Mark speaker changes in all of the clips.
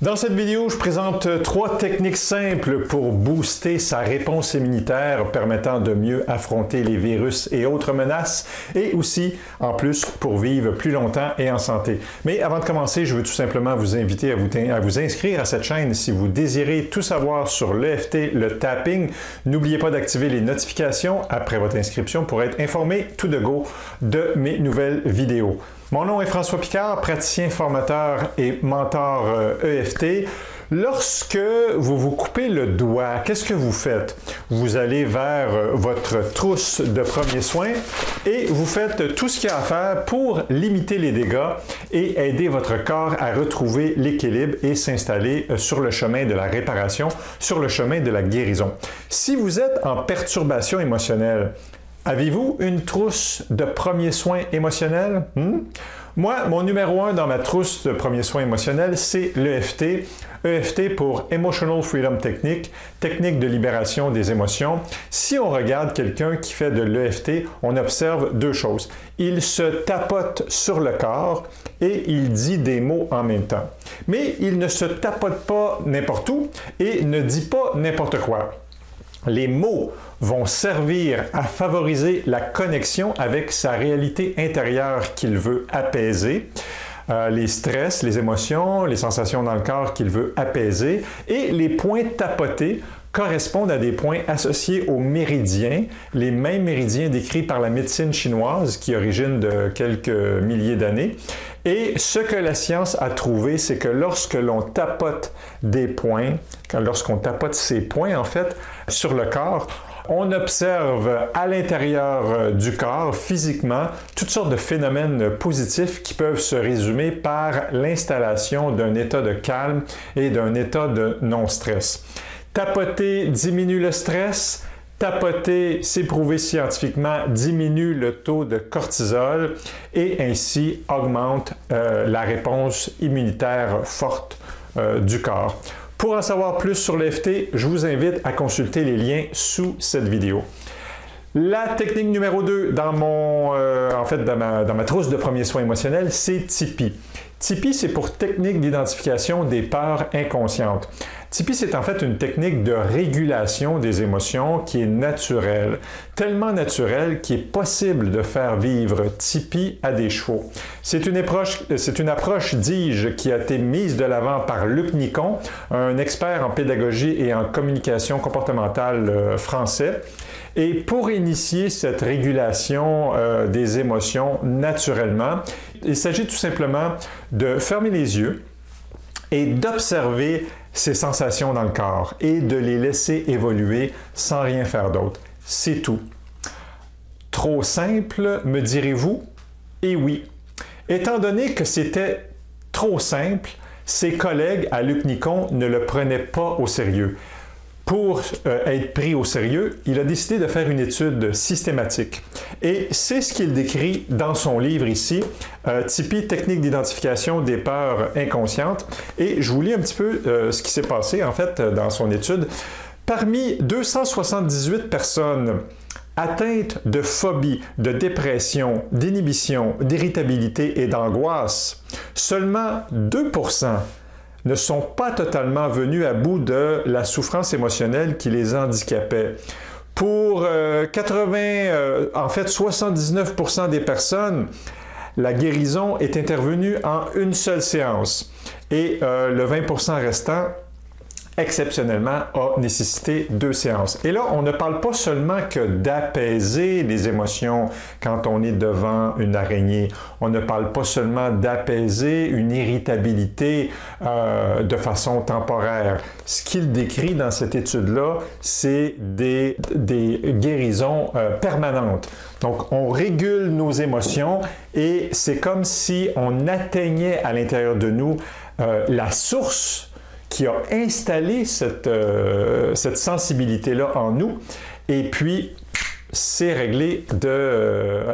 Speaker 1: Dans cette vidéo, je présente 3 techniques simples pour booster sa réponse immunitaire permettant de mieux affronter les virus et autres menaces et aussi, en plus, pour vivre plus longtemps et en santé. Mais avant de commencer, je veux tout simplement vous inviter à vous inscrire à cette chaîne si vous désirez tout savoir sur l'EFT, le tapping. N'oubliez pas d'activer les notifications après votre inscription pour être informé tout de go de mes nouvelles vidéos. Mon nom est François Picard, praticien, formateur et mentor EFT. Lorsque vous vous coupez le doigt, qu'est-ce que vous faites? Vous allez vers votre trousse de premiers soins et vous faites tout ce qu'il y a à faire pour limiter les dégâts et aider votre corps à retrouver l'équilibre et s'installer sur le chemin de la réparation, sur le chemin de la guérison. Si vous êtes en perturbation émotionnelle, avez-vous une trousse de premiers soins émotionnels? Moi, mon numéro 1 dans ma trousse de premiers soins émotionnels, c'est l'EFT. EFT pour Emotional Freedom Technique, technique de libération des émotions. Si on regarde quelqu'un qui fait de l'EFT, on observe 2 choses. Il se tapote sur le corps et il dit des mots en même temps. Mais il ne se tapote pas n'importe où et ne dit pas n'importe quoi. Les mots vont servir à favoriser la connexion avec sa réalité intérieure qu'il veut apaiser, les stress, les émotions, les sensations dans le corps qu'il veut apaiser, et les points tapotés correspondent à des points associés aux méridiens, les mêmes méridiens décrits par la médecine chinoise qui origine de quelques milliers d'années. Et ce que la science a trouvé, c'est que lorsque l'on tapote des points, lorsqu'on tapote ces points en fait sur le corps, on observe à l'intérieur du corps, physiquement, toutes sortes de phénomènes positifs qui peuvent se résumer par l'installation d'un état de calme et d'un état de non-stress. Tapoter diminue le stress. Tapoter, c'est prouvé scientifiquement, diminue le taux de cortisol et ainsi augmente la réponse immunitaire forte du corps. Pour en savoir plus sur l'EFT, je vous invite à consulter les liens sous cette vidéo. La technique numéro 2 dans ma trousse de premiers soins émotionnels, c'est Tipeee. Tipeee, c'est pour technique d'identification des peurs inconscientes. Tipeee, c'est en fait une technique de régulation des émotions qui est naturelle, tellement naturelle qu'il est possible de faire vivre Tipeee à des chevaux. C'est une approche, dis-je, qui a été mise de l'avant par Luc Nicon, un expert en pédagogie et en communication comportementale français. Et pour initier cette régulation des émotions naturellement, il s'agit tout simplement de fermer les yeux et d'observer ces sensations dans le corps et de les laisser évoluer sans rien faire d'autre. C'est tout. Trop simple, me direz-vous? Et oui. Étant donné que c'était trop simple, ses collègues à Luc Nicon ne le prenaient pas au sérieux. Pour être pris au sérieux, il a décidé de faire une étude systématique. Et c'est ce qu'il décrit dans son livre ici, Tipeee, technique d'identification des peurs inconscientes. Et je vous lis un petit peu ce qui s'est passé en fait dans son étude. Parmi 278 personnes atteintes de phobie, de dépression, d'inhibition, d'irritabilité et d'angoisse, seulement 2% ne sont pas totalement venus à bout de la souffrance émotionnelle qui les handicapait. Pour 79% des personnes, la guérison est intervenue en une seule séance et le 20% restant, exceptionnellement, a nécessité 2 séances. Et là, on ne parle pas seulement que d'apaiser les émotions quand on est devant une araignée. On ne parle pas seulement d'apaiser une irritabilité de façon temporaire. Ce qu'il décrit dans cette étude-là, c'est des guérisons permanentes. Donc, on régule nos émotions et c'est comme si on atteignait à l'intérieur de nous la source qui a installé cette sensibilité-là en nous, et puis c'est réglé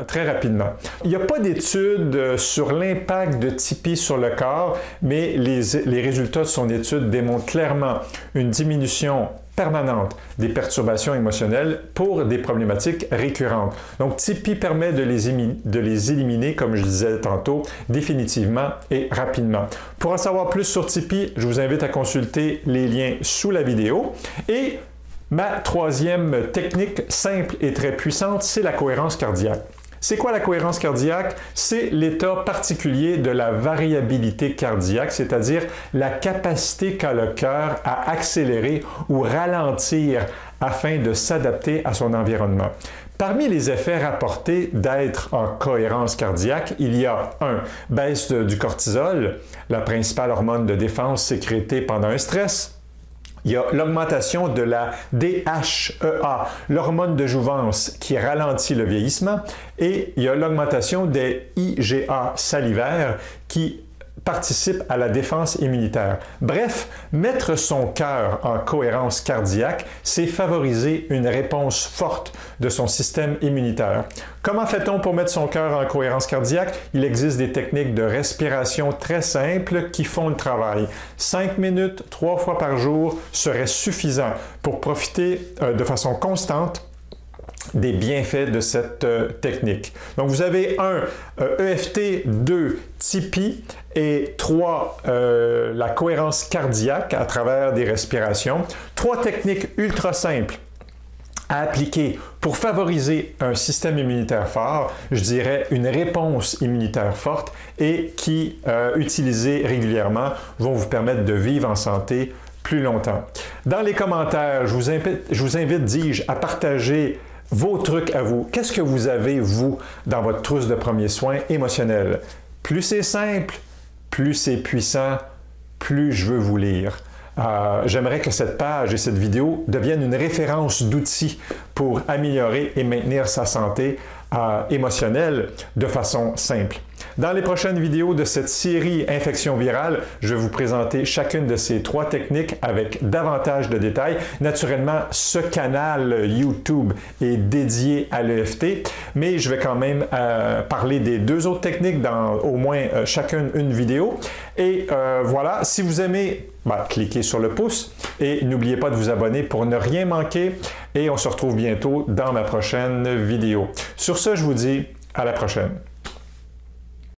Speaker 1: très rapidement. Il n'y a pas d'études sur l'impact de Tipeee sur le corps, mais les résultats de son étude démontrent clairement une diminution permanente des perturbations émotionnelles pour des problématiques récurrentes. Donc, Tipeee permet de les éliminer, comme je disais tantôt, définitivement et rapidement. Pour en savoir plus sur Tipeee, je vous invite à consulter les liens sous la vidéo. Et ma troisième technique simple et très puissante, c'est la cohérence cardiaque. C'est quoi la cohérence cardiaque? C'est l'état particulier de la variabilité cardiaque, c'est-à-dire la capacité qu'a le cœur à accélérer ou ralentir afin de s'adapter à son environnement. Parmi les effets rapportés d'être en cohérence cardiaque, il y a 1. Baisse du cortisol, la principale hormone de défense sécrétée pendant un stress. Il y a l'augmentation de la DHEA, l'hormone de jouvence qui ralentit le vieillissement, et il y a l'augmentation des IgA salivaires qui participent à la défense immunitaire. Bref, mettre son cœur en cohérence cardiaque, c'est favoriser une réponse forte de son système immunitaire. Comment fait-on pour mettre son cœur en cohérence cardiaque? Il existe des techniques de respiration très simples qui font le travail. 5 minutes, 3 fois par jour serait suffisant pour profiter de façon constante des bienfaits de cette technique. Donc, vous avez 1, EFT, 2, Tipeee et 3, la cohérence cardiaque à travers des respirations. 3 techniques ultra simples à appliquer pour favoriser un système immunitaire fort, je dirais une réponse immunitaire forte et qui, utilisées régulièrement, vont vous permettre de vivre en santé plus longtemps. Dans les commentaires, je vous invite, dis-je, à partager vos trucs à vous. Qu'est-ce que vous avez, vous, dans votre trousse de premiers soins émotionnels? Plus c'est simple, plus c'est puissant, plus je veux vous lire. J'aimerais que cette page et cette vidéo deviennent une référence d'outils pour améliorer et maintenir sa santé émotionnelle de façon simple. Dans les prochaines vidéos de cette série Infection virale, je vais vous présenter chacune de ces 3 techniques avec davantage de détails. Naturellement, ce canal YouTube est dédié à l'EFT, mais je vais quand même parler des 2 autres techniques dans au moins chacune une vidéo. Et voilà, si vous aimez, cliquez sur le pouce et n'oubliez pas de vous abonner pour ne rien manquer. Et on se retrouve bientôt dans ma prochaine vidéo. Sur ce, je vous dis à la prochaine.